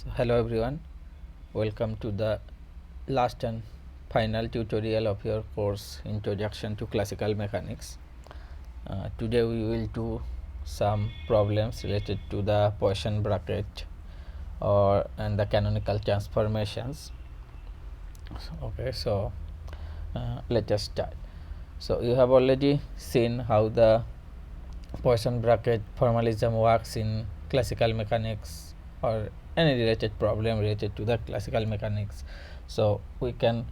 So hello everyone, welcome to the last and final tutorial of your course Introduction to Classical Mechanics. Today we will do some problems related to the Poisson bracket and the canonical transformations. Okay, so let us start. So you have already seen how the Poisson bracket formalism works in classical mechanics or any related problem related to the classical mechanics. So we can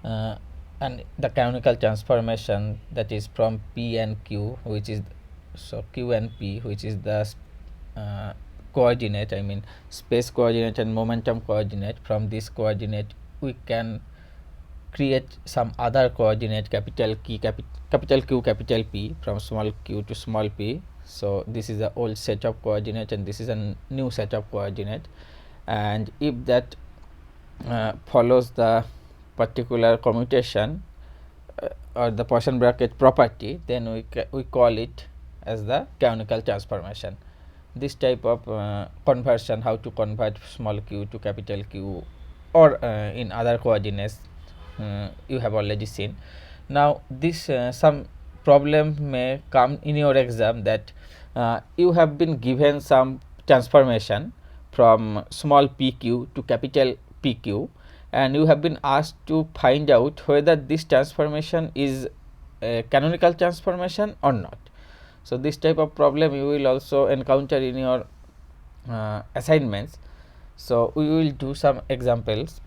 and the canonical transformation, that is from P and Q, which is Q and P, which is the coordinate, I mean space coordinate and momentum coordinate. From this coordinate we can create some other coordinate, capital Q, capital P, from small q to small p. So this is the old set of coordinate and this is a new set of coordinate, and if that follows the particular commutation or the Poisson bracket property, then we call it as the canonical transformation. This type of conversion, how to convert small q to capital Q or in other coordinates, you have already seen. Now this some problem may come in your exam, that you have been given some transformation from small pq to capital PQ, and you have been asked to find out whether this transformation is a canonical transformation or not. So this type of problem you will also encounter in your assignments. So we will do some examples.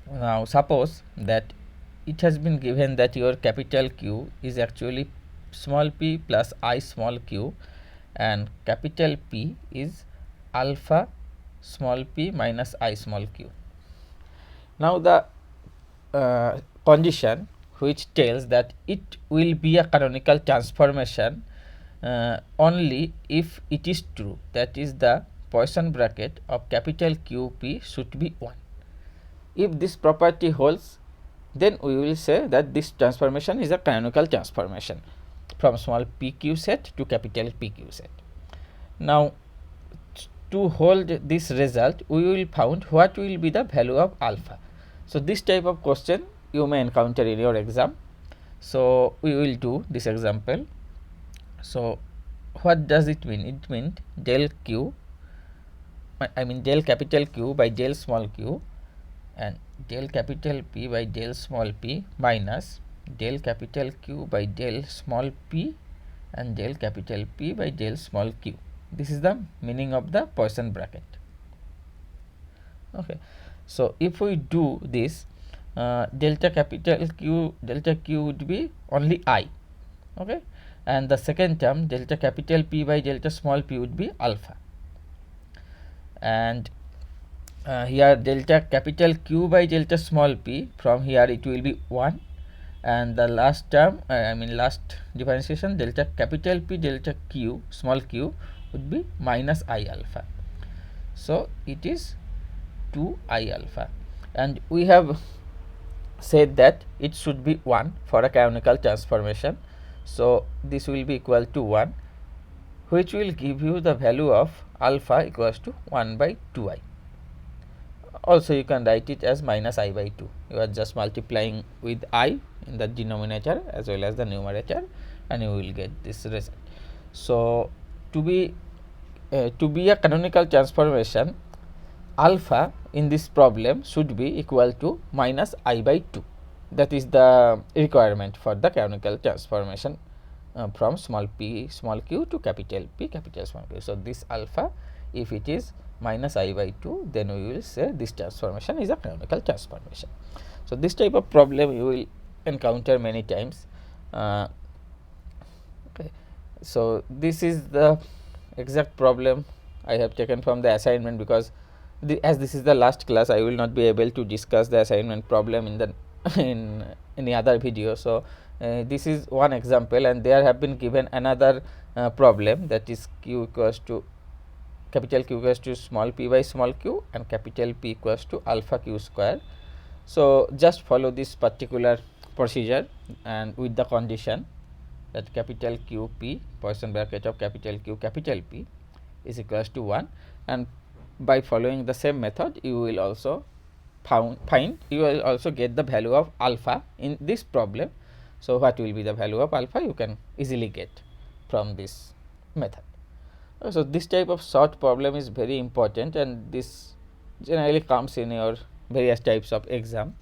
Now suppose that it has been given that your capital Q is actually small p plus I small q, and capital P is alpha small p minus I small q. Now the condition which tells that it will be a canonical transformation only if it is true, that is the Poisson bracket of capital QP should be 1. If this property holds, then we will say that this transformation is a canonical transformation from small pq set to capital PQ set. Now to hold this result, we will find what will be the value of alpha. So this type of question you may encounter in your exam. So we will do this example. So what does it mean? It means del q, I mean del capital Q by del small q, and del capital P by del small p minus del capital Q by del small p and del capital P by del small q. This is the meaning of the Poisson bracket. Okay, so if we do this, delta capital Q, delta q would be only I. Okay, and the second term delta capital P by delta small p would be alpha, and here delta capital Q by delta small p, from here it will be 1, and the last term, I mean last differentiation, delta capital P delta q small q would be minus I alpha. So it is 2 I alpha, and we have said that it should be 1 for a canonical transformation. So this will be equal to 1, which will give you the value of alpha equals to 1 by 2i. Also you can write it as minus I by 2. You are just multiplying with I in the denominator as well as the numerator, and you will get this result. So to be a canonical transformation, alpha in this problem should be equal to minus I by 2. That is the requirement for the canonical transformation from small p small q to capital P capital small q. So this alpha, if it is minus I by 2, then we will say this transformation is a canonical transformation. So this type of problem you will encounter many times. Okay, so this is the exact problem I have taken from the assignment, because as this is the last class, I will not be able to discuss the assignment problem in the in any other video. So this is one example, and there have been given another problem, that is q equals to capital Q equals to small p by small q and capital P equals to alpha q square. So just follow this particular procedure, and with the condition that capital QP, Poisson bracket of capital Q capital P, is equals to 1, and by following the same method, you will also you will also get the value of alpha in this problem. So, what will be the value of alpha, you can easily get from this method. So, this type of short problem is very important, and this generally comes in your various types of exam.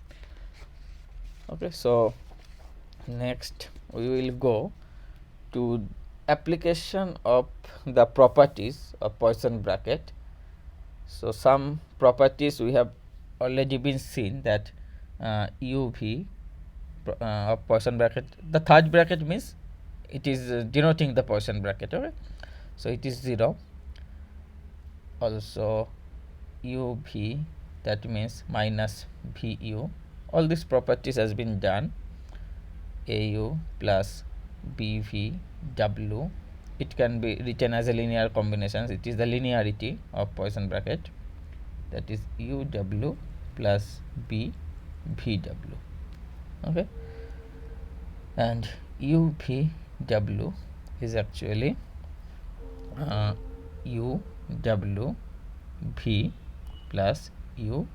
Okay, so next we will go to application of the properties of Poisson bracket. So, some properties we have already been seen, that UV of Poisson bracket, the third bracket means it is denoting the Poisson bracket. Okay, so it is 0. Also UV, that means minus VU. All these properties has been done. AU plus BVW, it can be written as a linear combination. It is the linearity of Poisson bracket, that is UW plus BVW. Okay, and UVW is actually UW V plus UVW.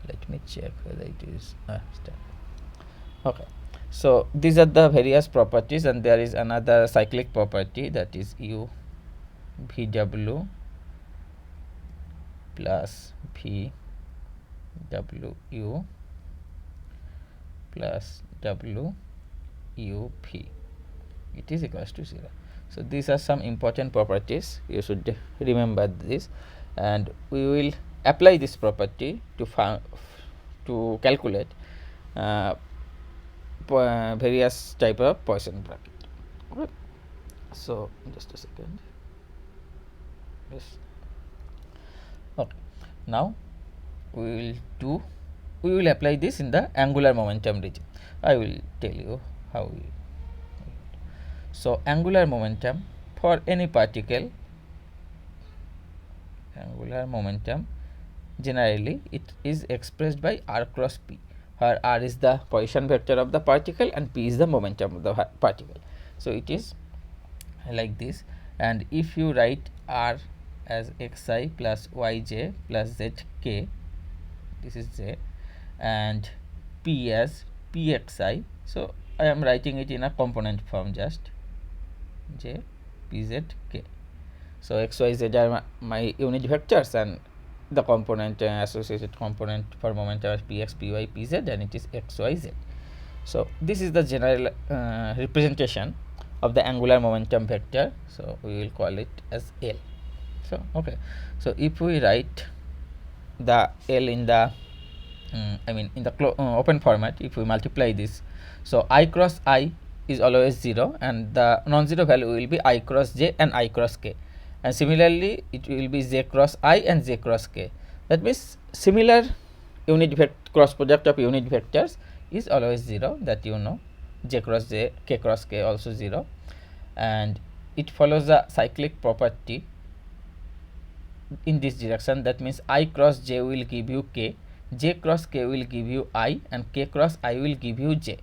Let me check whether it is okay. So, these are the various properties, and there is another cyclic property, that is UVW plus VWU plus WUV, it is equals to 0. So, these are some important properties, you should remember this, and we will apply this property to calculate various type of Poisson bracket. Okay. So, just a second. Yes. Okay. Now we will apply this in the angular momentum region. I will tell you how we. So, angular momentum for any particle, angular momentum generally it is expressed by r cross p, where r is the Poisson vector of the particle and p is the momentum of the particle. So, it is like this, and if you write r as xi plus yj plus zk, this is j, and p as pxi, so I am writing it in a component form, just j pz k. So, x y z are my unit vectors, and the component associated component for momentum is px py pz, and it is x y z. So, this is the general representation of the angular momentum vector. So, we will call it as L. So, okay. So, if we write the L in the in the open format, if we multiply this, so I cross I is always 0, and the non-zero value will be I cross j and I cross k, and similarly it will be j cross I and j cross k. That means similar unit cross product of unit vectors is always 0, that you know, j cross j, k cross k also 0, and it follows the cyclic property in this direction. That means I cross j will give you k, j cross k will give you I, and k cross I will give you j.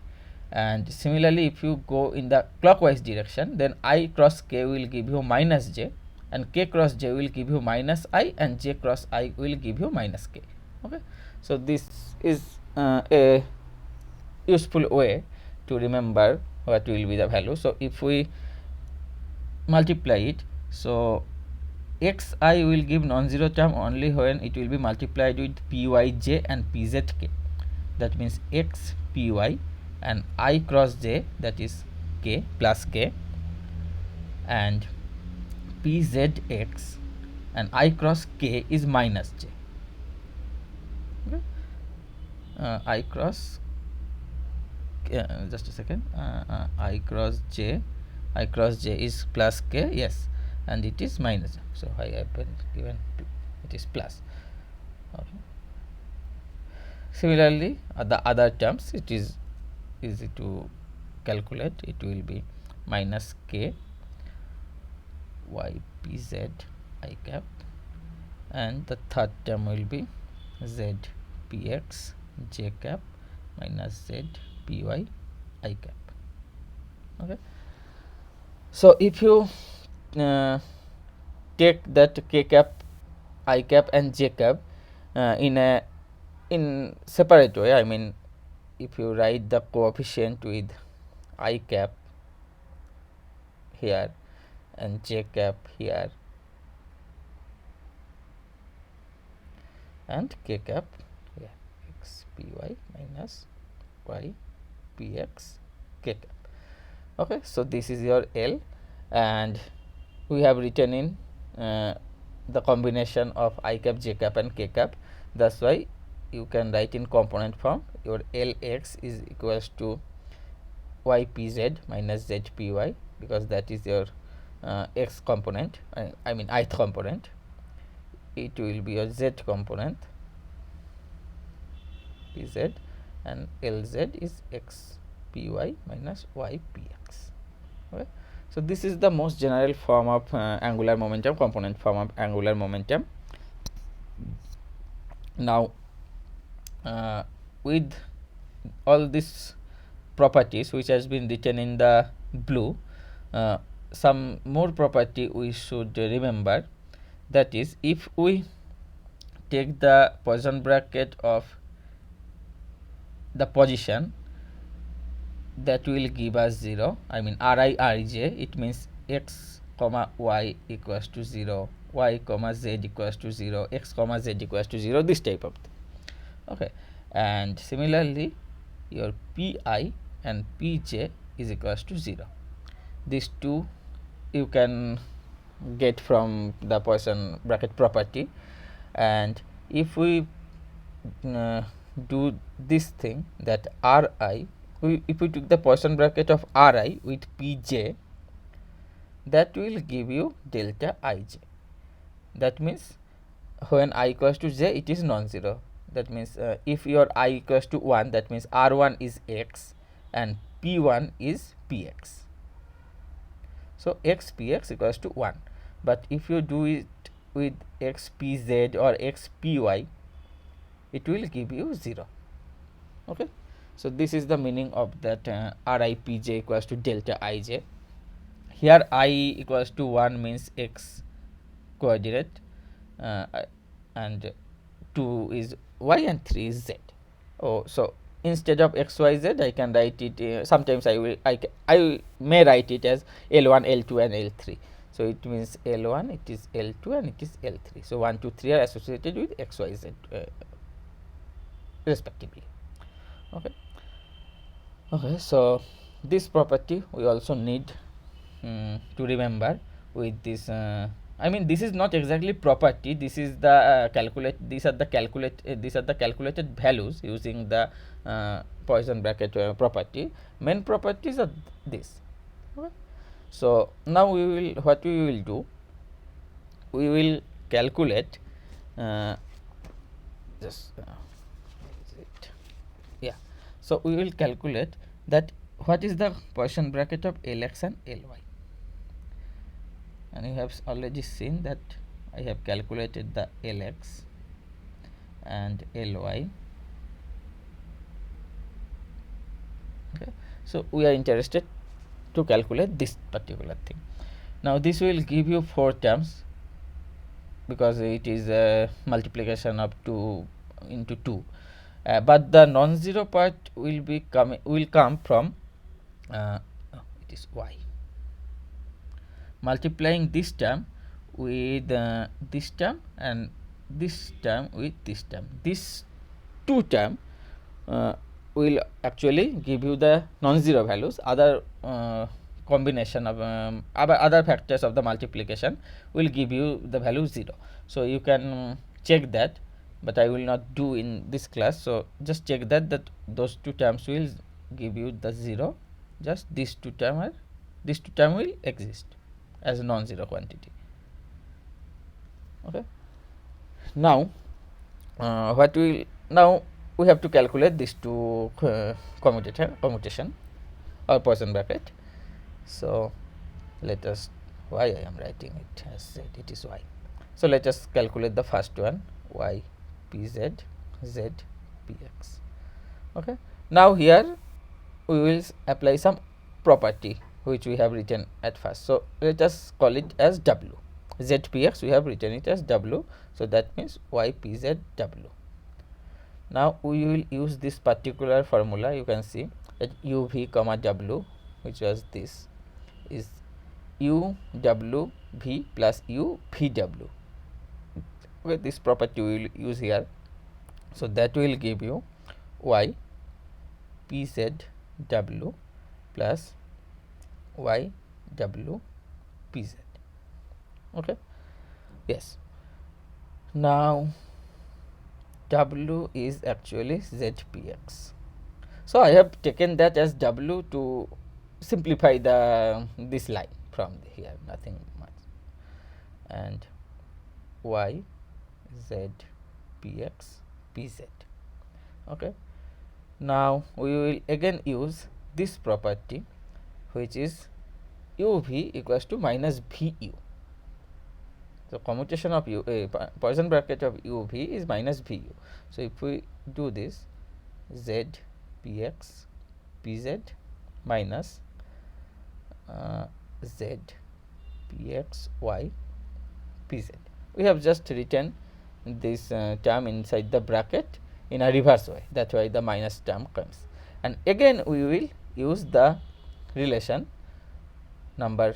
And similarly, if you go in the clockwise direction, then I cross k will give you minus j, and k cross j will give you minus I, and j cross I will give you minus k. Okay, so this is a useful way to remember what will be the value. So, if we multiply it, so xi will give non-zero term only when it will be multiplied with pyj and pzk. That means x py and I cross j, that is k plus k, and pzx and I cross k is minus j. Okay. I cross just a second, I cross j is plus k, yes, and it is minus. So, I have been given it is plus. Okay. Similarly, the other terms, it is easy to calculate. It will be minus k y p z I cap, and the third term will be z p x j cap minus z p y I cap. Okay. So, if you take that k cap, I cap and j cap in separate way. I mean, if you write the coefficient with I cap here and j cap here and k cap here, x py minus y px k cap. Okay, so this is your L, and we have written in the combination of I cap, j cap and k cap. That's why you can write in component form. Your Lx is equals to ypz minus zpy, because that is your x component, I mean ith component. It will be your z component pz, and Lz is xpy minus ypx. Okay. So this is the most general form of angular momentum, component form of angular momentum. Now with all these properties which has been written in the blue, some more property we should remember. That is, if we take the Poisson bracket of the position, that will give us 0. I mean Ri Rj, it means x comma y equals to 0, y comma z equals to 0, x comma z equals to 0, this type of thing. Okay, and similarly your pi and pj is equals to 0. These two you can get from the Poisson bracket property. And if we do this thing, that Ri, if we took the Poisson bracket of Ri with pj, that will give you delta ij. That means when I equals to j, it is non-zero. That means if your I equals to 1, that means R1 is x and P1 is Px. So x Px equals to 1. But if you do it with x Pz or x Py, it will give you 0. Okay. So this is the meaning of that Ri Pj equals to delta ij. Here I equals to 1 means x coordinate, and 2 is y and 3 is z. Oh, so instead of x y z, I can write it. Sometimes I may write it as L1, L2, and L3. So it means L1, it is L2, and it is L3. So 1, 2, 3 are associated with x, y, z respectively. Okay. Okay. So this property we also need to remember with this. I mean, this is not exactly property. This is the These are the calculated values using the Poisson bracket property. Main properties are this. Okay. So now what we will do, we will calculate so we will calculate that what is the Poisson bracket of Lx and Ly. And you have already seen that I have calculated the Lx and Ly. Okay. So we are interested to calculate this particular thing. Now this will give you 4 terms, because it is a multiplication of 2 into 2. But the non-zero part will come from it is y. Multiplying this term with this term and this term with this term, these 2 term will actually give you the non-zero values. Other combination of other factors of the multiplication will give you the value 0. So you can check that, but I will not do in this class. So just check that those 2 terms will give you the 0. Just these 2 term will exist as a non-zero quantity. Okay. Now now we have to calculate these 2 commutation or Poisson bracket. So let us, why I am writing it as z, it is y. So let us calculate the first one, y pz z px. Okay. Now here we will apply some property which we have written at first. So let us call it as w. ZPX we have written it as W, so that means YPZW. Now we will use this particular formula. You can see that UV comma W, which was this, is UWV plus UVW. Okay, this property we will use here. So that will give you YPZW plus YWPZ. Okay. Yes. Now W is actually ZPX. So I have taken that as W to simplify this line from here, nothing much, and Y ZPX PZ. Okay. Now we will again use this property, which is UV equals to minus VU. So commutation of Poisson bracket of UV is minus VU. So if we do this, ZPX PZ minus ZPXY PZ. We have just written this term inside the bracket in a reverse way. That's why the minus term comes. And again we will use the relation number,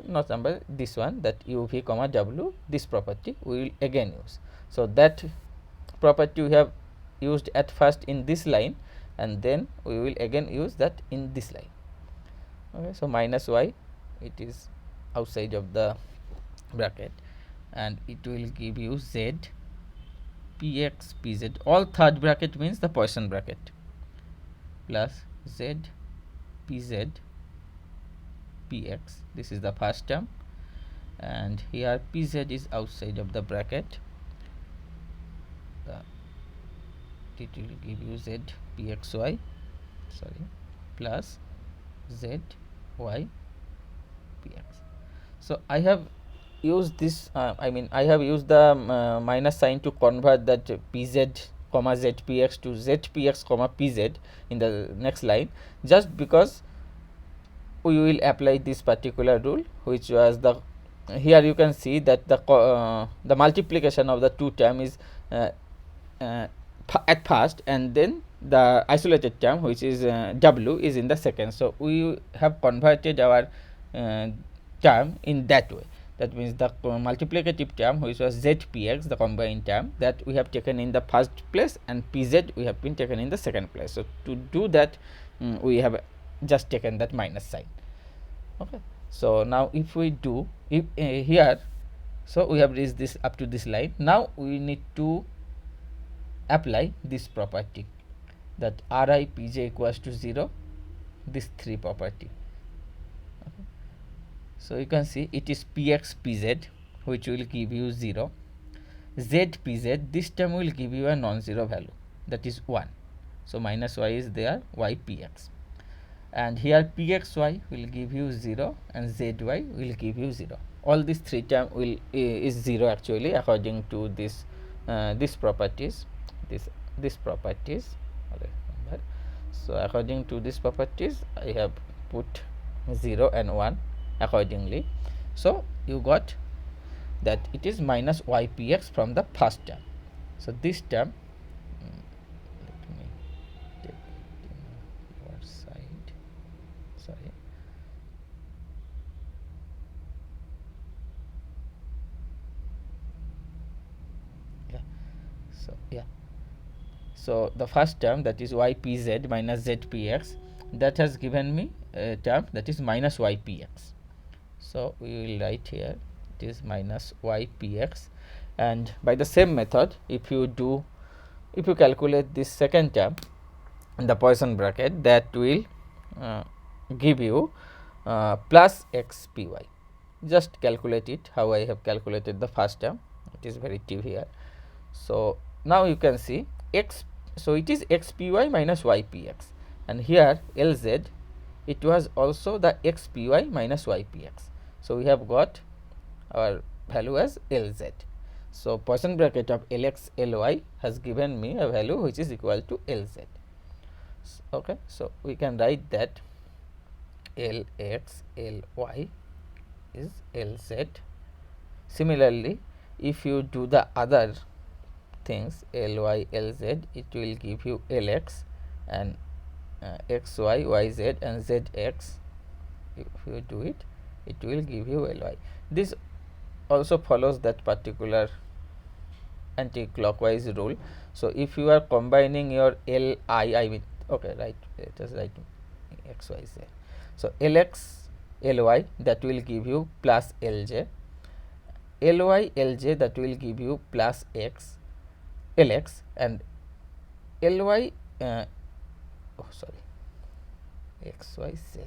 not number, this one, that UV comma W, this property we will again use. So that property we have used at first in this line, and then we will again use that in this line. Okay, so minus Y, it is outside of the bracket, and it will give you Z PX PZ. All third bracket means the Poisson bracket, plus Z PZ PX. This is the first term, and here PZ is outside of the bracket. It will give you Z PXY, sorry, plus Z Y PX. So I have used this, I have used the minus sign to convert that PZ comma ZPX to ZPX comma PZ in the next line, just because we will apply this particular rule, which was the, here you can see that the multiplication of the two term is at first, and then the isolated term, which is W, is in the second. So we have converted our term in that way. That means the multiplicative term, which was ZPX, the combined term, that we have taken in the first place, and PZ we have been taken in the second place. So to do that, we have just taken that minus sign. Okay. So now if we do, if here, so we have reached this up to this line. Now we need to apply this property, that Ri Pj equals to 0, this 3 property. Okay. So you can see it is Px Pz, which will give you 0. Z Pz, this term will give you a non-zero value, that is 1. So minus y is there, y Px. And here Pxy will give you 0, and Zy will give you 0. All these 3 term will is 0 actually, according to this these properties, this properties. So according to these properties, I have put 0 and 1 accordingly. So you got that it is minus ypx from the first term. So this term, let me take it in your side, sorry. So the first term, that is ypz minus zpx, that has given me a term that is minus ypx. So we will write here it is minus ypx, and by the same method, if you calculate this second term in the Poisson bracket, that will give you plus xpy. Just calculate it how I have calculated the first term. It is very trivial. So now you can see x, so it is xpy minus ypx, and here Lz, it was also the xpy minus ypx. So we have got our value as Lz. So Poisson bracket of Lx Ly has given me a value which is equal to Lz. Okay, so we can write that Lx Ly is Lz Similarly, if you do the other things Ly, Lz, it will give you Lx, and xy, yz and zx. If you do it, it will give you Ly. This also follows that particular anti-clockwise rule. So if you are combining your Li, I mean, okay, right, just write x, y, z. So Lx, Ly, that will give you plus Lj, Ly, Lj, that will give you plus x, Lx, and Ly, oh sorry, x, y, z,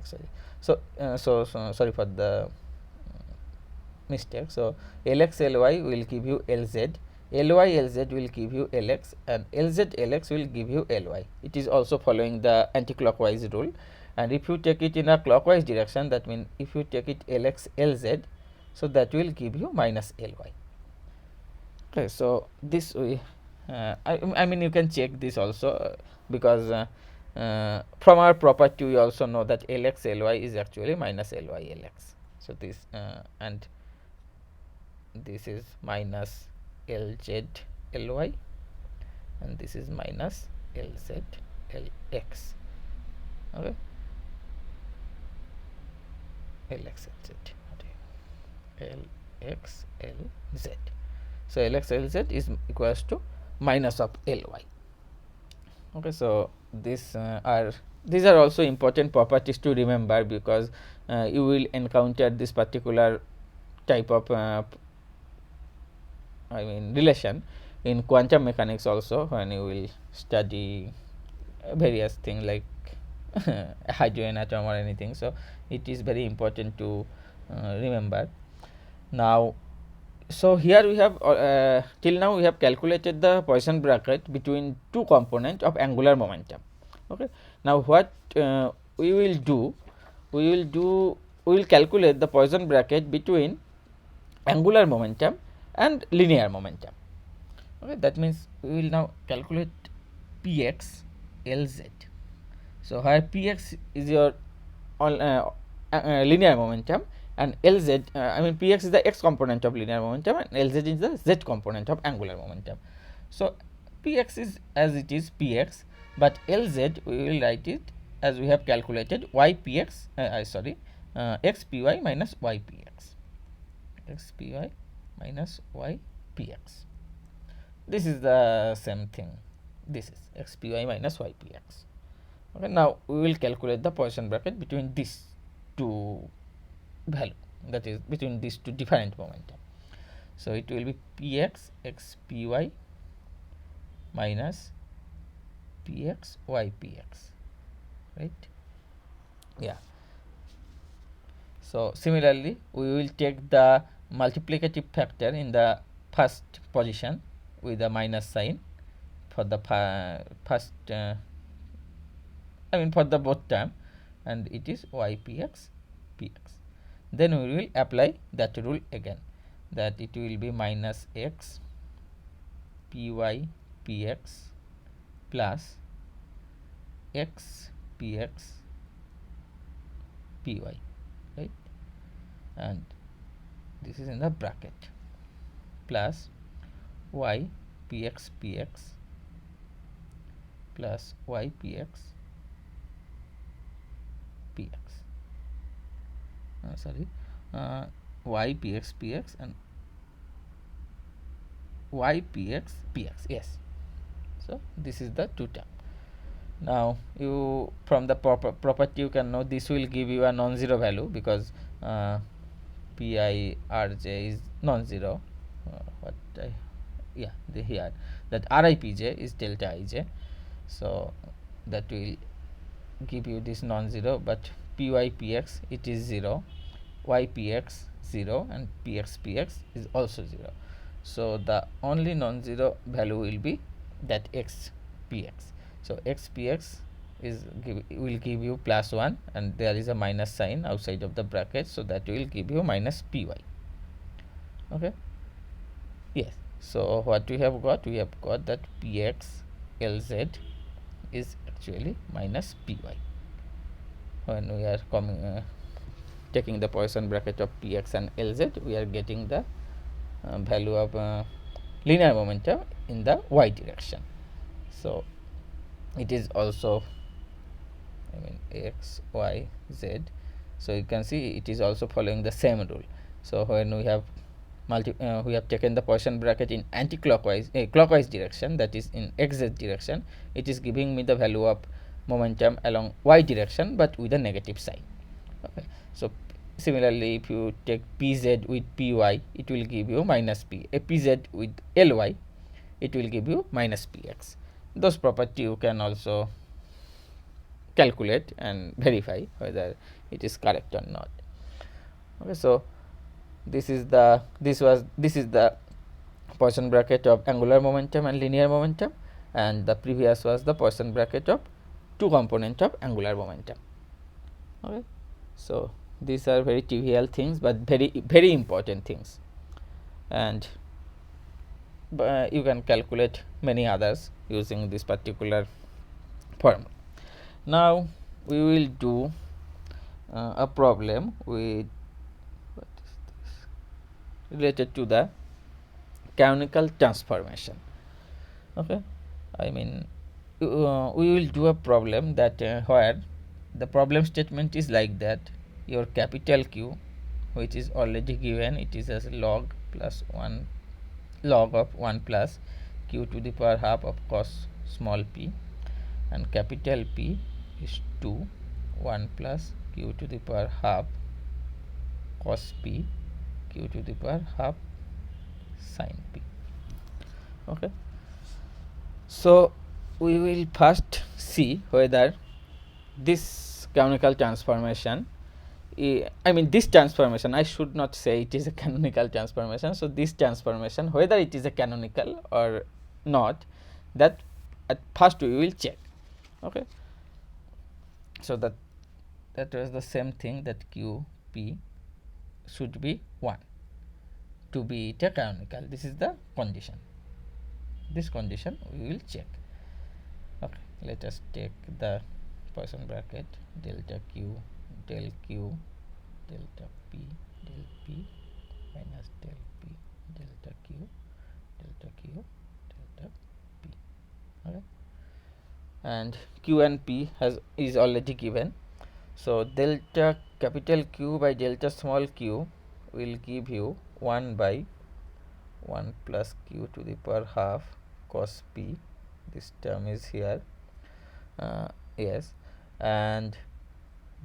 sorry. So sorry for the mistake. So Lx, Ly will give you Lz, Ly, Lz will give you Lx, and Lz, Lx will give you Ly. It is also following the anti-clockwise rule. And if you take it in a clockwise direction, that means if you take it Lx, Lz, so that will give you minus Ly. Okay, so this we I mean you can check this also, because from our property we also know that Lx, Ly is actually minus Ly, Lx. So this and this is minus Lz, Ly, and this is minus Lz, Lx. Okay, Lx, Lz, Lx, Lz. So Lx, Lz is equals to minus of Ly. Okay, so these are also important properties to remember, because you will encounter this particular type of relation in quantum mechanics also, when you will study various things like hydrogen atom or anything. So it is very important to remember. Now, so here we have till now we have calculated the Poisson bracket between two components of angular momentum. Okay. Now what we will do, we will calculate the Poisson bracket between angular momentum and linear momentum. Okay, that means we will now calculate Px, Lz. So here Px is your linear momentum, and Lz, Px is the x component of linear momentum, and Lz is the z component of angular momentum. So Px is as it is Px, but Lz we will write it as we have calculated ypx, xpy minus ypx, xpy minus ypx. This is the same thing. This is xpy minus ypx. Okay, now we will calculate the Poisson bracket between these two value, that is between these two different momentum. So it will be Px xpy minus Px ypx, right? Yeah. So similarly, we will take the multiplicative factor in the first position with a minus sign for the first for the both term, and it is ypx px. Then we will apply that rule again, that it will be minus x py px plus x px py, right? And this is in the bracket, plus y px px plus y px px, y px px and y px px. Yes, so this is the two term. Now you, from the property, you can know this will give you a non-zero value, because pi rj is non-zero. Here that ripj is delta ij, so that will give you this non-zero, but pypx it is 0, ypx 0, and px is also 0. So the only non-zero value will be that xpx. So xpx will give you plus 1, and there is a minus sign outside of the bracket, so that will give you minus py. Okay. Yes. So what we have got? We have got that Px Lz is actually minus py when we are coming taking the Poisson bracket of Px and Lz, we are getting the value of linear momentum in the y direction. So it is also, I mean, x, y, z. So you can see it is also following the same rule. So when we have we have taken the Poisson bracket in anti-clockwise clockwise direction, that is in xz direction, it is giving me the value of momentum along y direction but with a negative sign. Okay. So similarly, if you take pz with py, it will give you minus p. A pz with ly, it will give you minus px. Those property you can also calculate and verify whether it is correct or not. Okay, so this is the Poisson bracket of angular momentum and linear momentum, and the previous was the Poisson bracket of two component of angular momentum. Okay, so these are very trivial things but very important things, and you can calculate many others using this particular formula. Now we will do a problem with what is this related to the canonical transformation. Okay, I mean, we will do a problem that where the problem statement is like that: your capital Q, which is already given, it is as log plus 1 log of 1 plus q to the power half of cos small p, and capital P is 2 1 plus q to the power half cos p q to the power half sin p. Okay, so we will first see whether this canonical transformation, I mean this transformation, I should not say it is a canonical transformation. So this transformation, whether it is a canonical or not, that at first we will check. Okay, so that was the same thing, that q p should be 1 to be it a canonical. This is the condition. This condition we will check. Okay, let us take the Poisson bracket delta q del q delta p del p minus del p delta q delta q delta p. Okay, and q and p is already given. So delta capital Q by delta small q will give you 1 by 1 plus q to the power half cos p. This term is here. Yes, and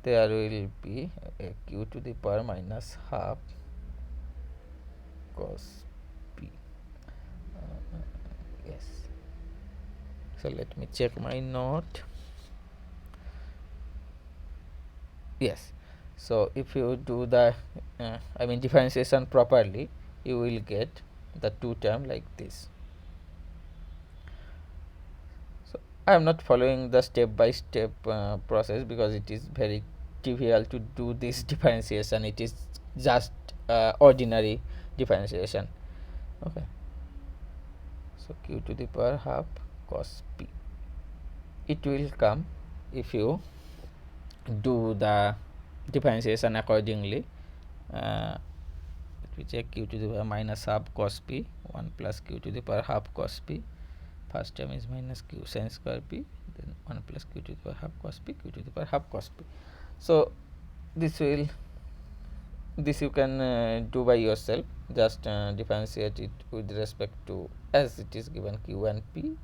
there will be a q to the power minus half cos p. Yes, so let me check my note. Yes, so if you do the I mean differentiation properly, you will get the two term like this. So I am not following the step by step process because it is very trivial to do this differentiation. It is just ordinary differentiation. Okay, so q to the power half cos p, it will come if you do the differentiation accordingly. Let me check. Q to the power minus half cos p, 1 plus q to the power half cos p. First term is minus q sin square p, then 1 plus q to the power half cos p, q to the power half cos p. So this you can do by yourself. Just differentiate it with respect to, as it is given, q and p.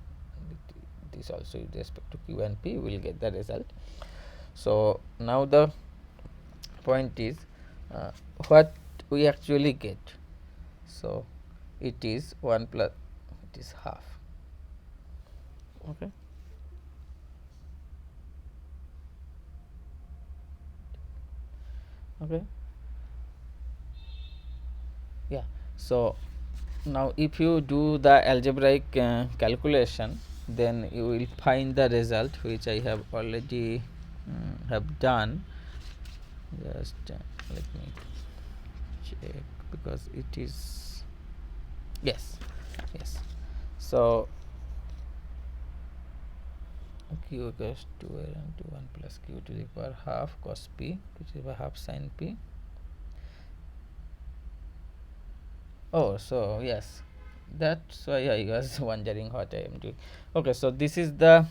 This also with respect to q and p, will get the result. So now the point is what we actually get. So it is 1 plus, it is half. Okay, okay, yeah. So now if you do the algebraic calculation, then you will find the result which I have already have done. Just let me check, because it is, yes. So q equals to 1 plus q to the power half cos p to the power half sin p. Oh, so yes, that's why I was wondering what I am doing. Okay, so this is the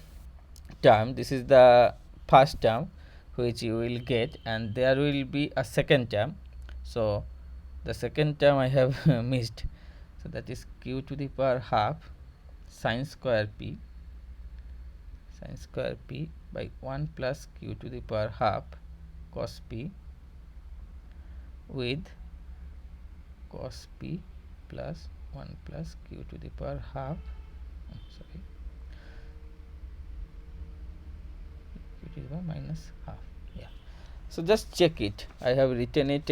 term, this is the first term which you will get, and there will be a second term. So the second term I have missed, so that is q to the power half sin square p by 1 plus q to the power half cos p with cos p plus 1 plus q to the power half sorry q to the power minus half. Yeah, so just check it. I have written it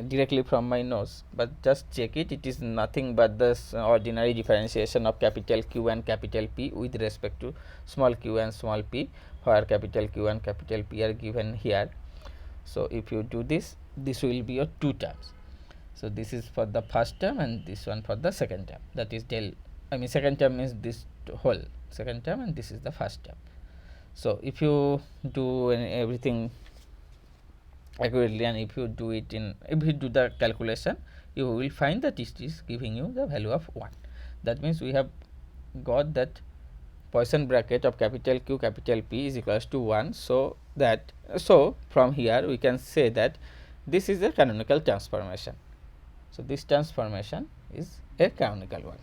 directly from my notes, but just check it. It is nothing but the ordinary differentiation of capital Q and capital P with respect to small q and small p, where capital Q and capital P are given here. So if you do this, this will be your two terms. So this is for the first term and this one for the second term, that is del, I mean second term is this whole second term and this is the first term. So if you do everything accurately, and if you do it in, if you do the calculation, you will find that it is giving you the value of 1. That means we have got that Poisson bracket of capital Q capital P is equals to 1. So that, so from here we can say that this is a canonical transformation. So this transformation is a canonical one.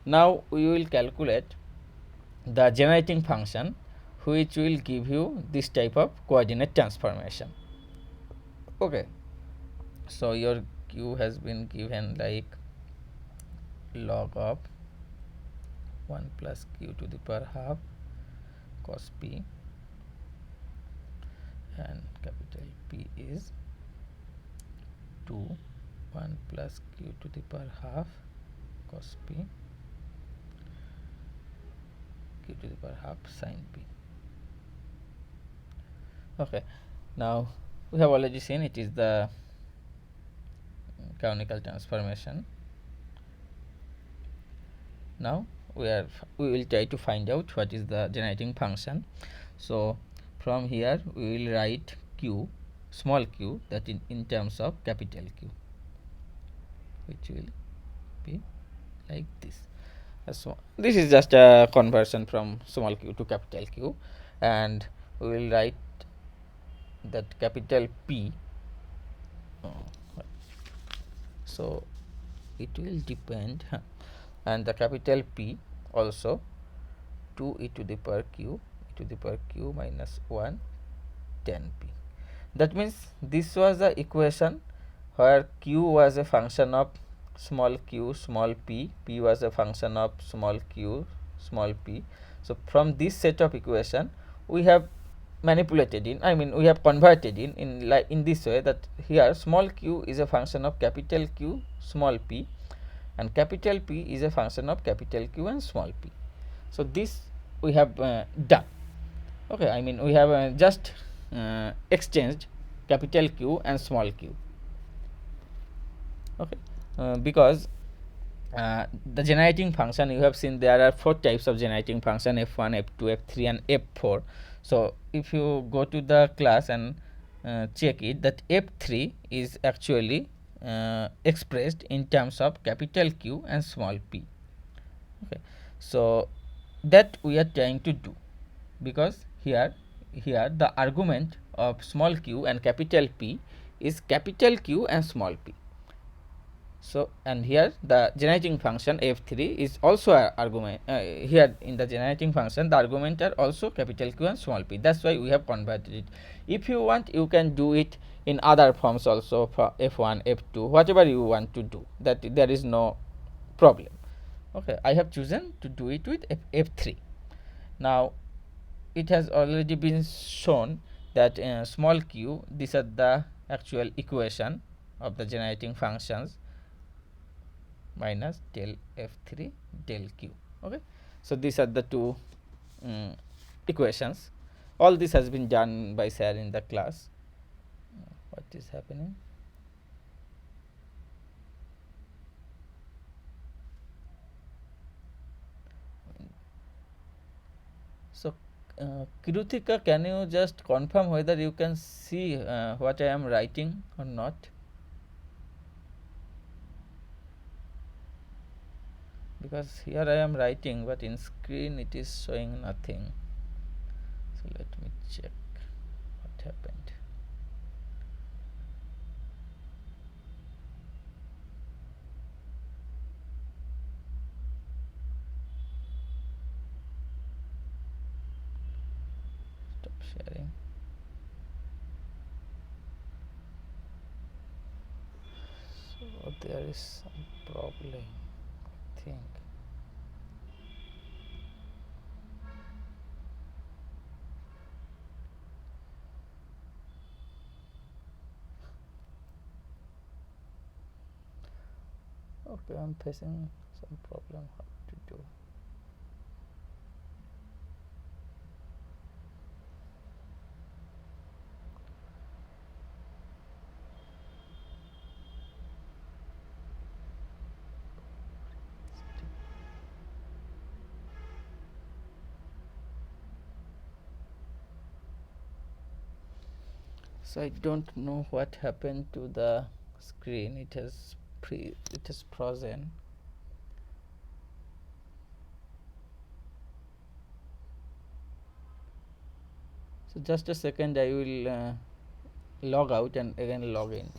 Now we will calculate the generating function which will give you this type of coordinate transformation. Okay, so your q has been given like log of 1 plus q to the power half cos p, and capital P is 2 1 plus q to the power half cos p q to the power half sin p. Okay, now we have already seen it is the canonical transformation. Now we will try to find out what is the generating function. So from here we will write q, small q, that in terms of capital Q, which will be like this. So this is just a conversion from small q to capital Q, and we will write that capital P. So it will depend, and the capital P also 2 e to the power q minus 1 10 p. That means this was the equation where q was a function of small q small p, p was a function of small q small p. So from this set of equation we have manipulated in, I mean we have converted in like in this way, that here small q is a function of capital Q small p, and capital P is a function of capital Q and small p. So this we have done. Okay, I mean we have just exchanged capital Q and small q. Okay, because the generating function, you have seen there are 4 types of generating function: f1, f2, f3 and f4. So if you go to the class and check it, that f3 is actually expressed in terms of capital Q and small p. Okay, so that we are trying to do, because here the argument of small q and capital P is capital Q and small p. So and here the generating function f3 is also a argument, here in the generating function the argument are also capital Q and small p. That's why we have converted it. If you want, you can do it in other forms also, for f1 f2, whatever you want to do, that there is no problem. Okay, I have chosen to do it with f3. Now it has already been shown that small q, these are the actual equation of the generating functions, minus del f3 del q. Okay, so these are the two equations. All this has been done by sir in the class. What is happening? Kirutika, can you just confirm whether you can see what I am writing or not? Because here I am writing, but in screen it is showing nothing. So let me check what happened. Stop sharing. So there is some problem, I think. Okay, I'm facing some problem. How to do? So I don't know what happened to the screen. It has frozen. So just a second, I will log out and again log in.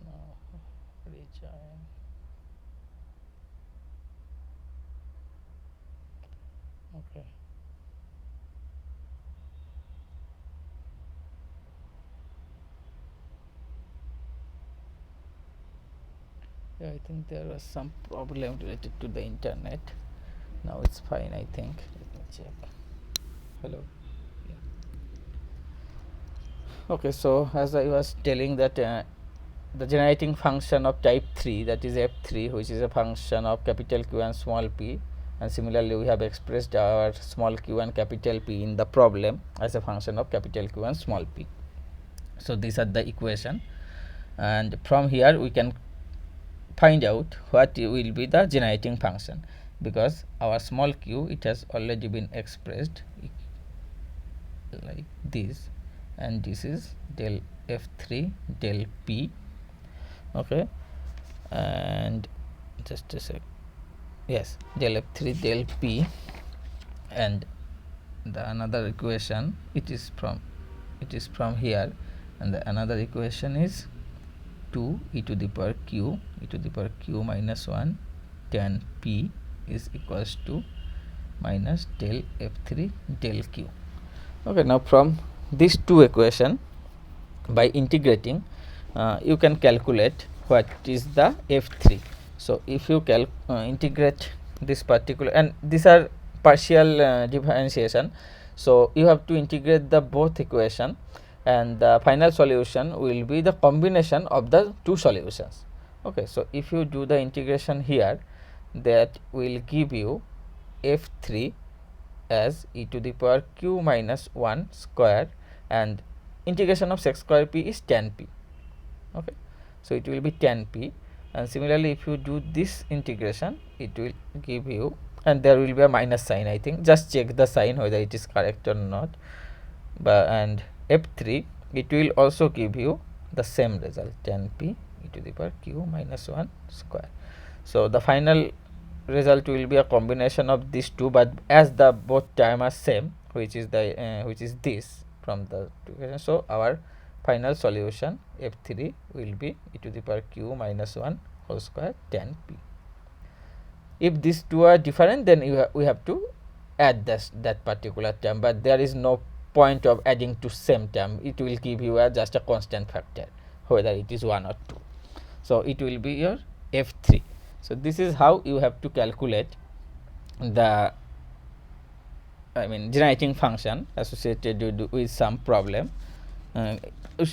Now rejoin. Okay. Yeah, I think there was some problem related to the internet. Now it's fine, I think. Let me check. Hello. Yeah. Okay, so as I was telling that the generating function of type 3, that is f3, which is a function of capital Q and small p, and similarly we have expressed our small q and capital P in the problem as a function of capital Q and small p. So these are the equation, and from here we can find out what will be the generating function, because our small q, it has already been expressed like this, and this is del f3 del p. Okay, and just a sec. Yes, del f3 del p, and the another equation it is from here, and the another equation is 2 e to the power q minus 1 tan p is equals to minus del f3 del q. Okay, now from these two equation, by integrating you can calculate what is the f3. So if you integrate this particular, and these are partial differentiation, so you have to integrate the both equation, and the final solution will be the combination of the two solutions. Okay, so if you do the integration here, that will give you f3 as e to the power q minus 1 square, and integration of sec square p is tan p. Okay, so it will be tan p, and similarly if you do this integration, it will give you, and there will be a minus sign, I think, just check the sign whether it is correct or not. But and f3, it will also give you the same result, tan p e to the power q minus 1 square. So the final result will be a combination of these two, but as the both term are same, which is this from the equation, so our final solution f3 will be e to the power q minus 1 whole square tan p. If these two are different, then we have to add that particular term, but there is no point of adding to same term. It will give you just a constant factor whether it is 1 or 2. So it will be your f3. So this is how you have to calculate the generating function associated with some problem,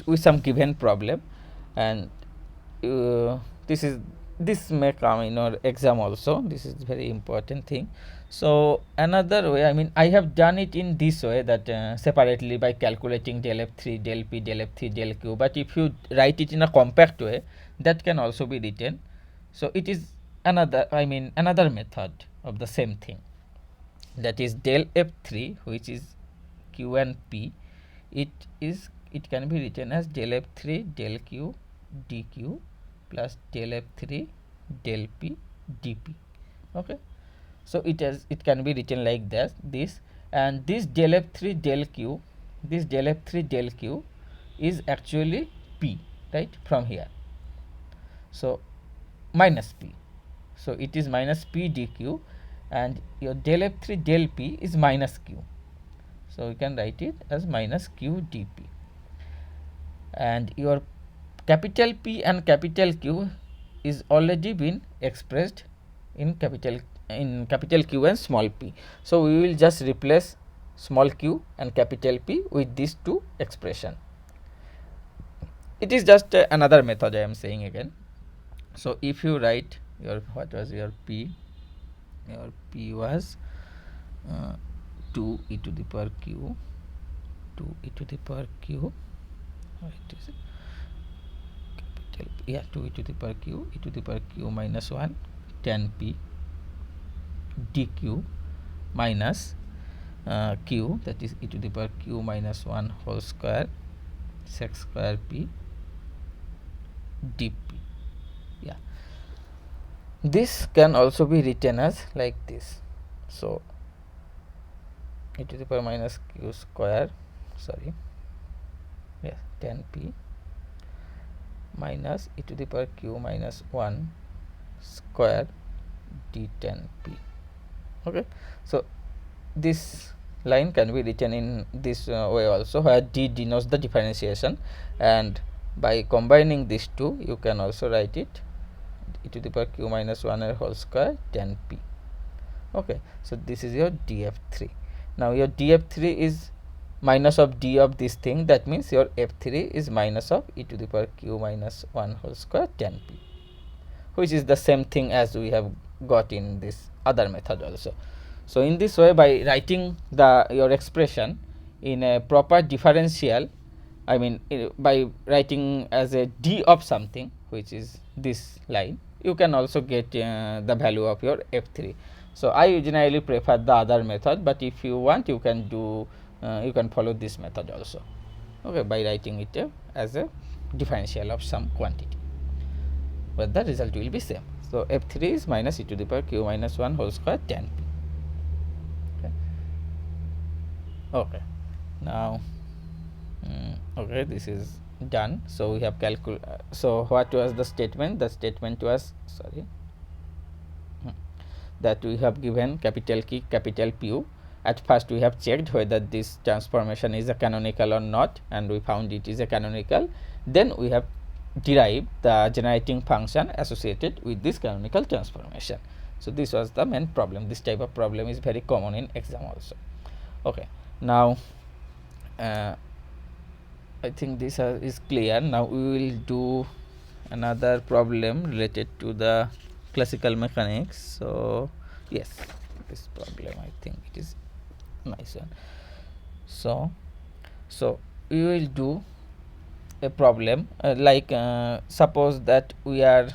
with some given problem, and this may come in our exam also. This is very important thing. So another way, I have done it in this way, that separately by calculating del f3, del p, del f3, del q. But if you write it in a compact way, that can also be written. So it is another method of the same thing, that is del f3, which is q and p. It can be written as del f3 del q dq plus del f3 del p dp. Okay, so it can be written like this, and this del f3 del q, this del f3 del q is actually p, right, from here. So minus p, so it is minus p dq, and your del f3 del p is minus q, so you can write it as minus q dp. And your capital P and capital Q is already been expressed in capital Q and small p. So we will just replace small q and capital P with these two expression. It is just another method I am saying again. So if you write your, what was your p? Your p was 2 e to the power q, 2 e to the power q. It is capital P, 2 e to the power q minus 1 tan p dq minus q, that is e to the power q minus 1 whole square sec square p dp. This can also be written as like this. So e to the power minus q square, tan p minus e to the power q minus 1 square d tan p. Okay, so this line can be written in this way also, where d denotes the differentiation, and by combining these two you can also write it e to the power q minus 1 whole square tan p. Okay, so this is your df3. Now your df3 is minus of d of this thing, that means your f3 is minus of e to the power q minus 1 whole square tan p, which is the same thing as we have got in this other method also. So in this way, by writing your expression in a proper differential, by writing as a d of something, which is this line, you can also get the value of your f3. So I generally prefer the other method, but if you want, you can do you can follow this method also. Okay, by writing it as a differential of some quantity, but the result will be same. So f3 is minus e to the power q minus 1 whole square tan p. Okay, now okay, this is done. So we have so what was the statement? The statement was that we have given capital K, capital Q. At first we have checked whether this transformation is a canonical or not, and we found it is a canonical. Then we have derived the generating function associated with this canonical transformation. So this was the main problem. This type of problem is very common in exam also. Okay, now I think this is clear. Now we will do another problem related to the classical mechanics. So yes, this problem, I think it is nice one. So we will do a problem like suppose that we are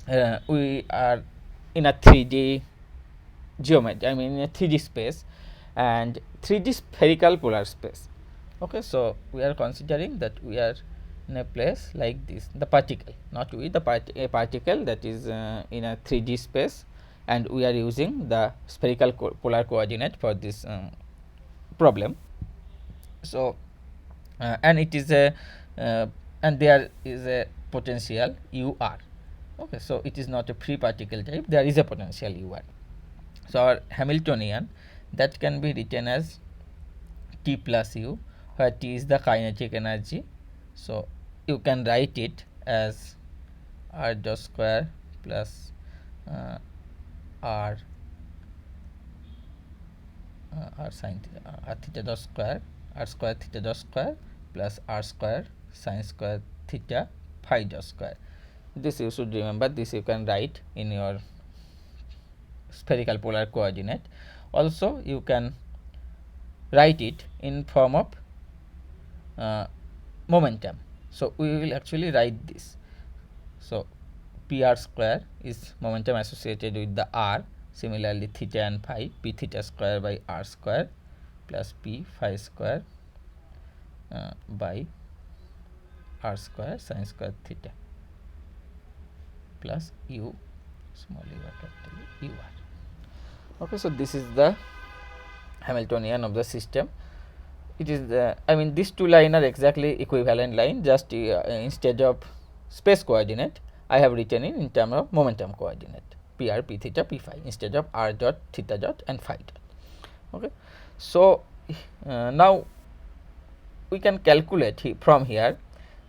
in a 3D geometry, in a 3D space and 3D spherical polar space. Okay, so we are considering that we are in a place like this, the particle, not we, a particle that is in a 3D space, and we are using the spherical polar coordinate for this problem. So and it is a and there is a potential UR. Okay, so it is not a free particle type, there is a potential UR. So our Hamiltonian, that can be written as T plus U, where T is the kinetic energy. So you can write it as R dot square plus R R sine R theta dot square, R square theta dot square plus R square sine square theta phi dot square. This you should remember, this you can write in your spherical polar coordinate. Also you can write it in form of momentum. So we will actually write this. So PR square is momentum associated with the R. Similarly theta and phi, P theta square by R square plus P phi square by R square sine square theta plus U small u capital U R. Okay, so this is the Hamiltonian of the system. It is the, I mean, these two lines are exactly equivalent line, just instead of space coordinate I have written in terms of momentum coordinate, PR, P theta, P phi, instead of R dot, theta dot and phi dot. Okay, so now we can calculate from here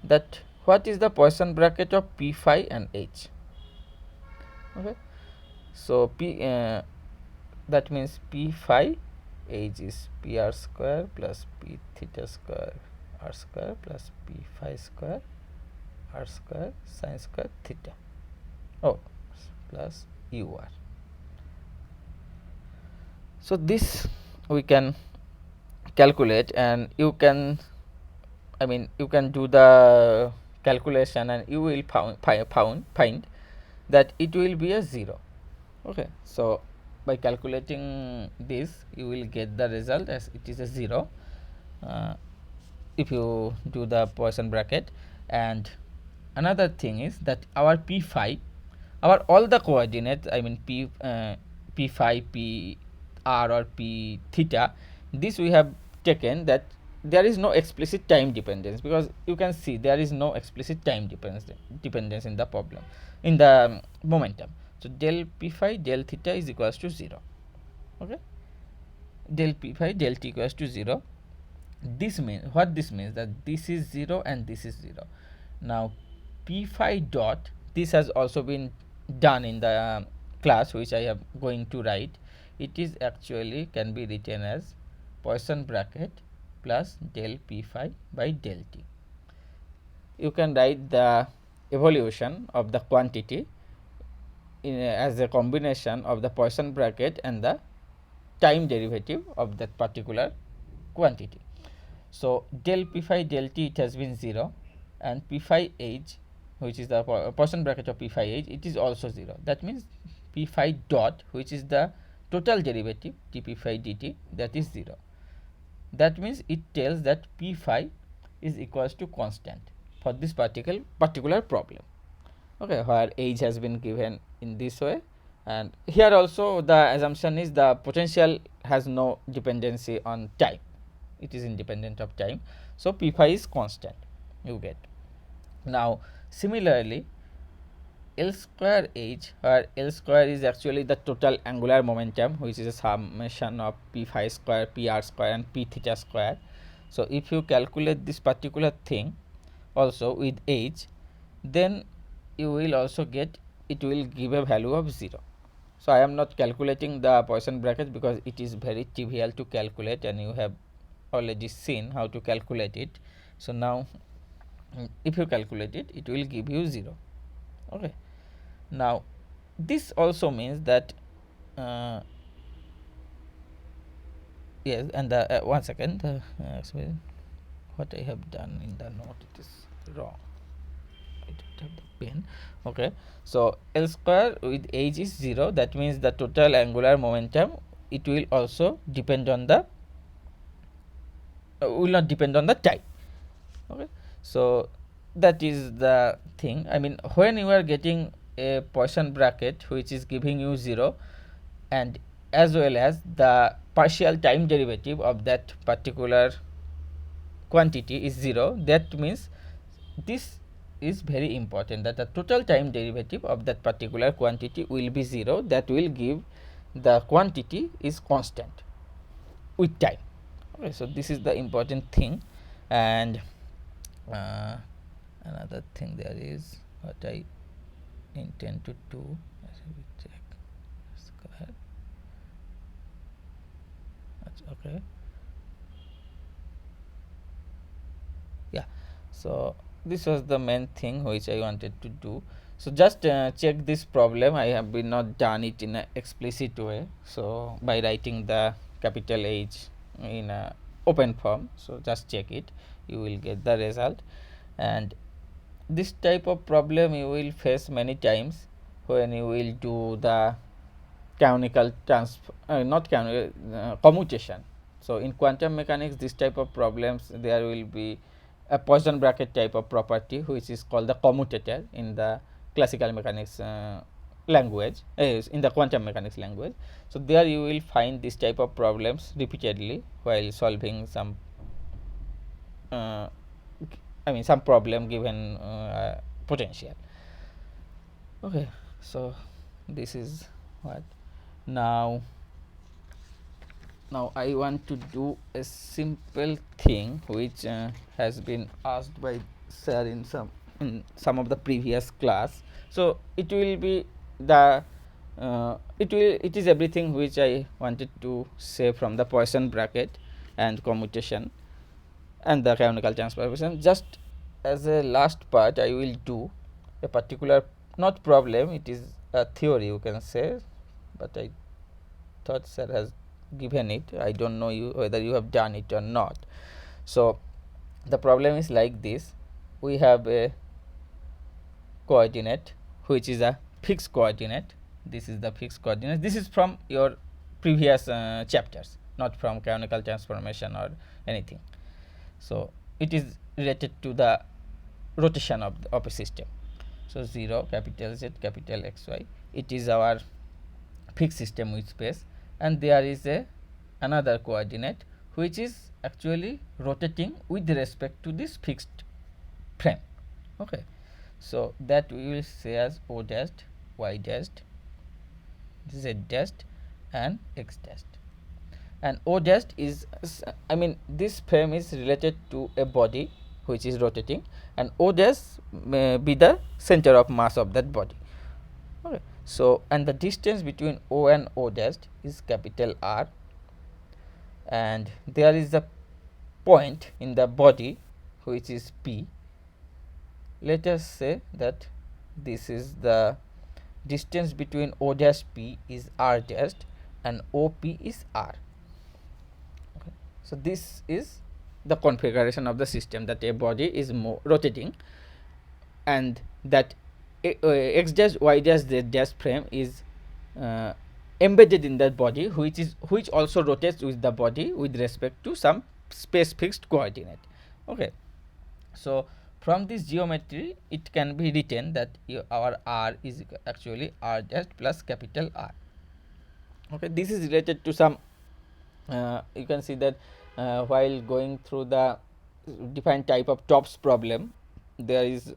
that what is the Poisson bracket of P phi and H. Okay, so that means P phi H is PR square plus P theta square R square plus P phi square R square sine square theta plus UR. So this we can calculate, and you can, I mean, you can do the calculation and you will find that it will be a 0. Okay, so by calculating this you will get the result as it is a 0 if you do the Poisson bracket. And another thing is that our P phi, our all the coordinates, I mean P phi, P R or P theta, this we have taken that there is no explicit time dependence, because you can see there is no explicit time dependence in the problem, in the momentum. So del P phi del theta is equals to 0. Okay, del P phi del t equals to 0. This means, what this means, that this is 0 and this is 0. Now P phi dot, this has also been done in the class which I am going to write. It is actually can be written as Poisson bracket plus del P phi by del t. You can write the evolution of the quantity as a combination of the Poisson bracket and the time derivative of that particular quantity. So del P phi del t, it has been 0, and P phi h, which is the Poisson bracket of P phi h, it is also 0. That means P phi dot, which is the total derivative d P phi dt, that is 0. That means it tells that P phi is equals to constant for this particular problem. Okay, where age has been given in this way, and here also the assumption is the potential has no dependency on time, it is independent of time. So P phi is constant, you get. Now similarly L square h, where L square is actually the total angular momentum, which is a summation of P phi square, P r square and P theta square. So if you calculate this particular thing also with h, then you will also get, it will give a value of 0. So I am not calculating the Poisson bracket because it is very trivial to calculate, and you have already seen how to calculate it. So now if you calculate it, it will give you 0. Okay, now this also means that yes, and the one second, what I have done in the note, it is wrong. I don't have the pen. Okay, so L square with h is 0, that means the total angular momentum, it will also depend on the will not depend on the time. Okay, so that is the thing. I mean, when you are getting a Poisson bracket which is giving you 0, and as well as the partial time derivative of that particular quantity is 0, that means this is very important, that the total time derivative of that particular quantity will be 0. That will give the quantity is constant with time. Okay, so this is the important thing. And another thing there is what I intend to do. Let me check. Square. That's okay. Yeah, so this was the main thing which I wanted to do. So just check this problem. I have been not done it in an explicit way, so by writing the capital H in a open form, so just check it, you will get the result. And this type of problem you will face many times when you will do the canonical not canonical commutation. So in quantum mechanics, this type of problems, there will be a Poisson bracket type of property which is called the commutator in the classical mechanics language, in the quantum mechanics language. So there you will find this type of problems repeatedly while solving some some problem given potential. Okay, so this is what now I want to do a simple thing which has been asked by sir in some of the previous class. So it will be the it is everything which I wanted to say from the Poisson bracket and commutation and the canonical transformation. Just as a last part, I will do a particular, not problem, it is a theory you can say, but I thought sir has given it. I don't know whether you have done it or not. So the problem is like this: we have a coordinate which is a fixed coordinate. This is the fixed coordinate. This is from your previous chapters, not from canonical transformation or anything. So it is related to the rotation of a system. So 0, capital Z, capital XY, it is our fixed system with space, and there is another coordinate which is actually rotating with respect to this fixed frame. Okay, so that we will say as O dashed, Y dashed, Z dashed, and X dashed. And O dashed is, this frame is related to a body which is rotating, and O dash may be the center of mass of that body. Okay, so and the distance between O and O dashed is capital R, and there is a point in the body which is P. Let us say that this is the distance between O dash P is R dashed and OP is R. Okay. So this is the configuration of the system, that a body is rotating, and that X dash, Y dash, Z dash frame is embedded in that body, which also rotates with the body with respect to some space fixed coordinate. Okay, so from this geometry it can be written that our R is actually R dash plus capital R. Okay, this is related to some you can see that while going through the defined type of TOPS problem, there is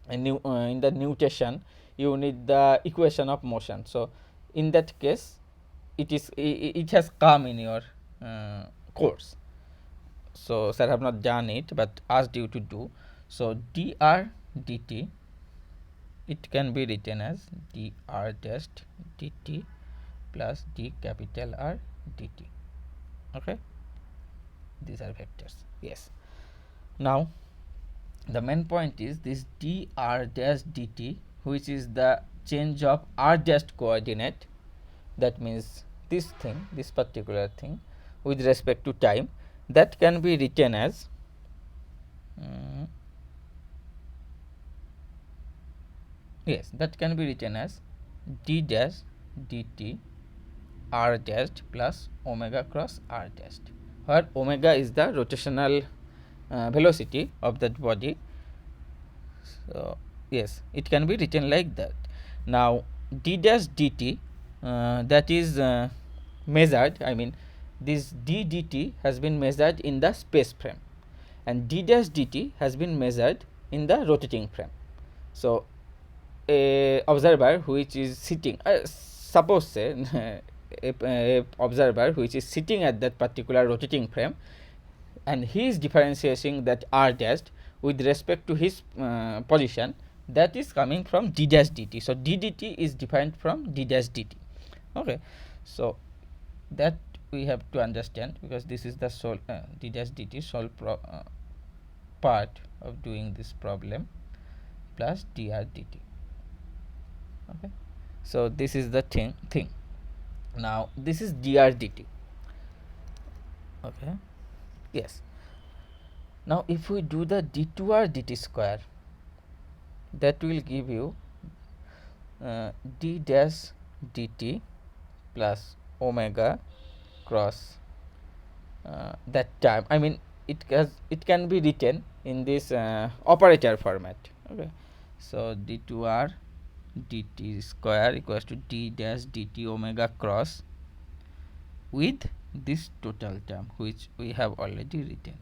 a new in the notation you need the equation of motion. So in that case it has come in your course. So sir have not done it but asked you to do. So dr dt, it can be written as dr dash dt plus d capital R dt. Okay, these are vectors. Yes, now the main point is this dr dash dt, which is the change of r dash coordinate. That means this thing, this particular thing with respect to time, that can be written as yes, that can be written as d dash dt r dash plus omega cross r dash, where omega is the rotational velocity of that body. So yes, it can be written like that. Now d dash dt, that is measured, this d dt has been measured in the space frame, and d dash dt has been measured in the rotating frame. So a observer which is sitting, suppose say a observer which is sitting at that particular rotating frame, and he is differentiating that r dash with respect to his position, that is coming from d dash dt. So d dt is different from d dash dt. Okay, so that we have to understand, because this is the sole d dash dt sole part of doing this problem, plus dr dt. Okay, so this is the thing. Now this is dr dt. Okay, yes. Now if we do the d2r dt square, that will give you d dash dt plus omega cross that term. I mean, it can be written in this operator format. Okay, so d2r dt square equals to d dash dt omega cross with this total term which we have already written,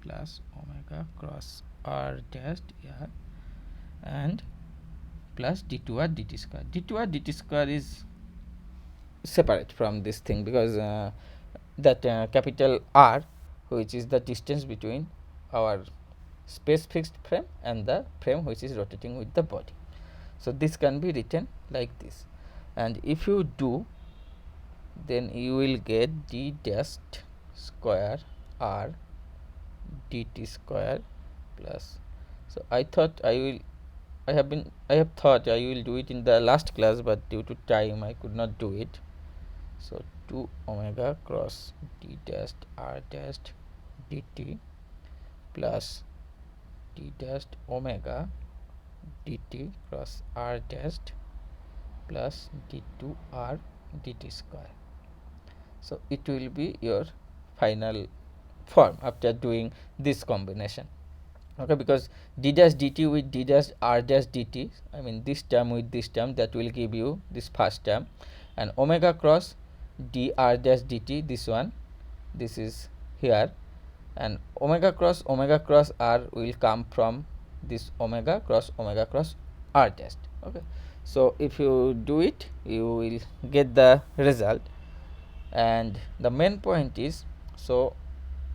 plus omega cross r dash, yeah, and plus d2r dt square. d2r dt square is separate from this thing, because that capital R, which is the distance between our space fixed frame and the frame which is rotating with the body. So this can be written like this, and if you do, then you will get d dash square r dt square plus. So I thought I have thought I will do it in the last class, but due to time I could not do it. So 2 omega cross d dash r dash dt plus d dash omega dt cross r dash plus d2r dt square. So it will be your final form after doing this combination. Okay, because d dash dt with d dash r dash dt, I mean this term with this term, that will give you this first term, and omega cross dr dash dt, this one, this is here, and omega cross r will come from this omega cross r dash. Okay, so if you do it, you will get the result. And the main point is, so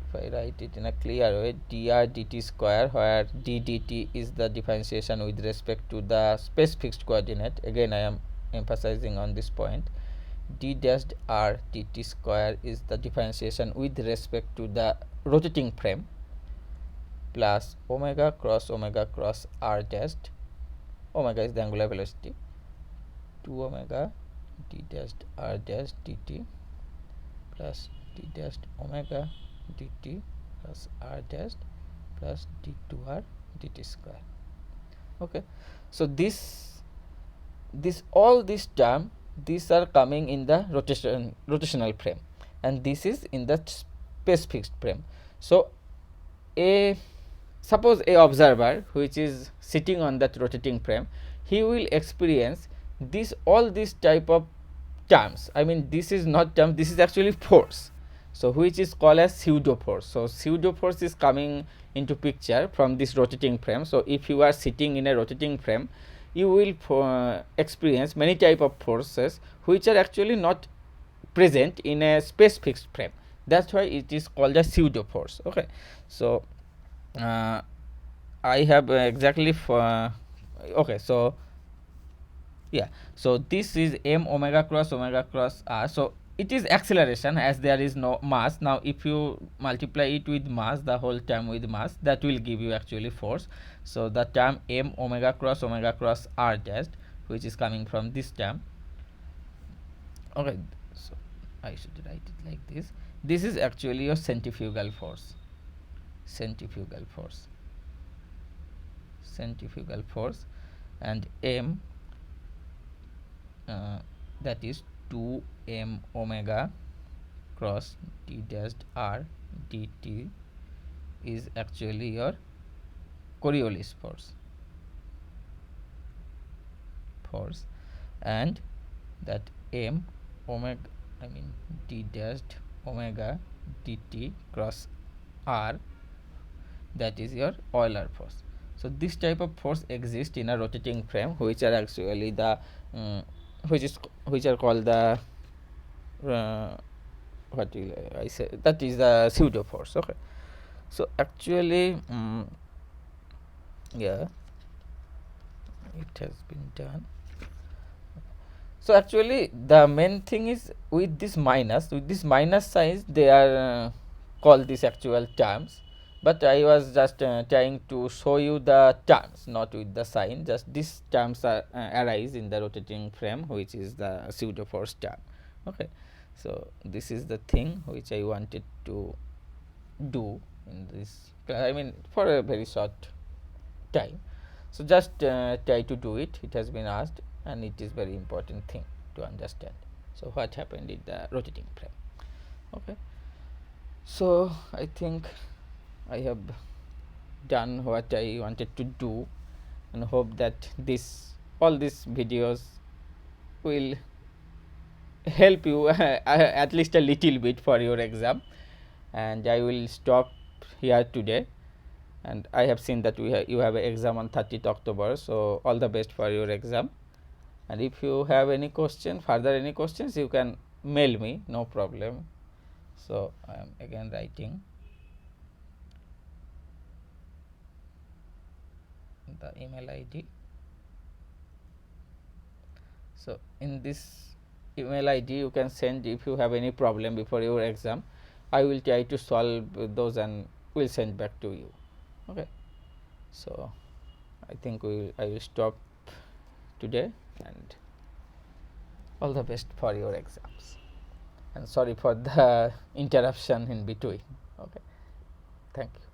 if I write it in a clear way, dr dt square, where d dt is the differentiation with respect to the space fixed coordinate. Again, I am emphasizing on this point. D dash r dt square is the differentiation with respect to the rotating frame, plus omega cross r dash, omega is the angular velocity, 2 omega d dash r dash dt plus d dash omega dt plus r dash plus d2r dt square. Okay, so all this term, these are coming in the rotational frame, and this is in the space fixed frame. So suppose a observer which is sitting on that rotating frame, he will experience all these type of terms. I mean, this is not term, this is actually force, so which is called as pseudo force. So pseudo force is coming into picture from this rotating frame. So if you are sitting in a rotating frame, you will experience many type of forces which are actually not present in a space fixed frame. That's why it is called a pseudo force. Okay, so I have exactly okay, so yeah, so this is m omega cross r. So it is acceleration, as there is no mass. Now if you multiply it with mass, the whole term with mass, that will give you actually force. So the term m omega cross r dash, which is coming from this term. Okay, so I should write it like this. This is actually your centrifugal force, and m, that is 2m omega cross d dash r dt is actually your Coriolis force, and that m omega, I mean d dash omega dt cross r, that is your Euler force. So this type of force exists in a rotating frame, which are actually the which are called the what will I say, that is the pseudo force. Okay, so actually yeah, it has been done. So actually the main thing is with this minus signs they are called these actual terms, but I was just trying to show you the terms, not with the sign. Just these terms are arise in the rotating frame, which is the pseudo force term. Okay, so this is the thing which I wanted to do in this I mean for a very short time. So just try to do it. It has been asked, and it is very important thing to understand. So what happened in the rotating frame? Okay. So I think I have done what I wanted to do, and hope that all these videos will help you at least a little bit for your exam. And I will stop here today. And I have seen that you have an exam on 30th October. So all the best for your exam. And if you have any any questions, you can mail me, no problem. So I am again writing the email ID. So in this email ID you can send if you have any problem before your exam. I will try to solve those and will send back to you. Okay. So I think I will stop today, and all the best for your exams. And sorry for the interruption in between. Okay. Thank you.